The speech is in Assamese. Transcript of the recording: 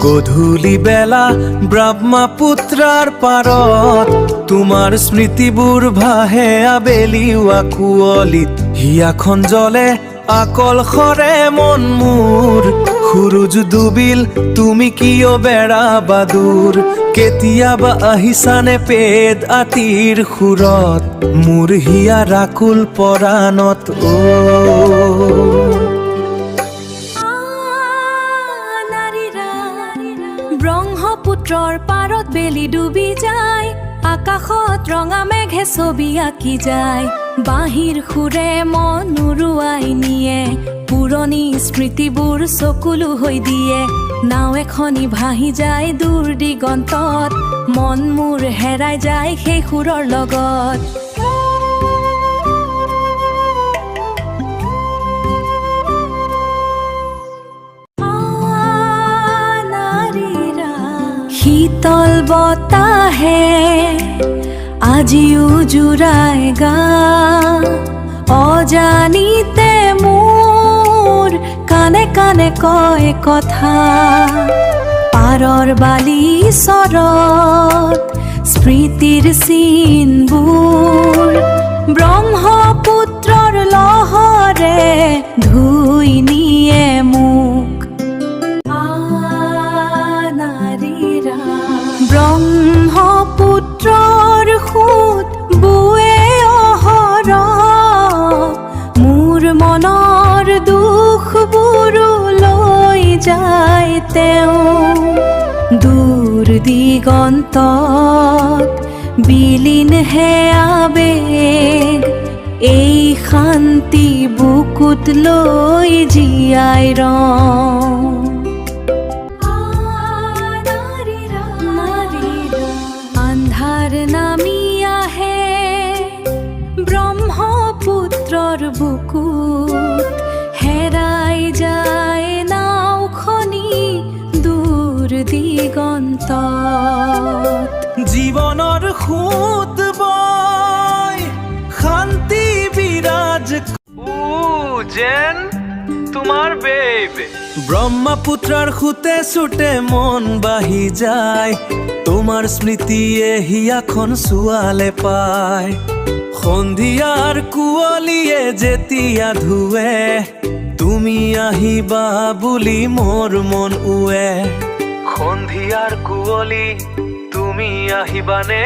গধূলি বেলা ব্ৰহ্মপুত্ৰৰ পাৰত তোমাৰ স্মৃতিবোৰ ভাহে আবেলি কুঁৱলীত হিয়াখন জ্বলে আকলশৰে মন মোৰ সুৰুজ ডুবিল তুমি কিয় বেৰাবা দূৰ কেতিয়াবা আহিছানে পেদ আতিৰ সুৰত মোৰ হিয়াৰ আকুল পৰাণত ব্ৰহ্মপুত্ৰৰ পাৰত বেলি ডুবি যায় আকাশত ৰঙা মেঘে ছবি আঁকি যায় বাঁহীৰ সুৰে মন উৰুৱাই নিয়ে পুৰণি স্মৃতিবোৰ চকুলো হৈ দিয়ে নাও এখনি ভাহি যায় দূৰ দিগন্তত মন মোৰ হেৰাই যায় সেই সুৰৰ লগত শীতল বতাহে আজিও জুৰাই গা অজানিতে মোৰ কানে কানে কয় কথা পাৰৰ বালি চৰত স্মৃতিৰ চিনবোৰ ব্ৰহ্মপুত্ৰৰ লহৰে ধুই নিয়ে মোক ব্ৰহ্মপুত্ৰৰ সোঁত বুৱে অহৰহ মোৰ মনৰ দুখবোৰো লৈ যায় তেওঁ দূৰ দিগন্তত বিলীন হে আবেগ এই শান্তি বুকুত লৈ জীয়াই ৰওঁ আন্ধাৰ নামি আহে ব্ৰহ্মপুত্ৰৰ বুকুত হেৰাই যায় নাওখনি দূৰ দিগন্তত জীৱনৰ সোঁত বয় শান্তি বিৰাজ যেন তোমাৰ বেবে ব্ৰহ্মপুত্ৰৰ সোঁতে চুটে মন বাঢ়ি যায় তোমাৰ স্মৃতিয়ে হিয়াখন চোৱালে পায় সন্ধিয়াৰ কুঁৱলীয়ে যেতিয়া ধুৱে তুমি আহিবা বুলি মোৰ মন উৱে সন্ধিয়াৰ কুঁৱলী তুমি আহিবানে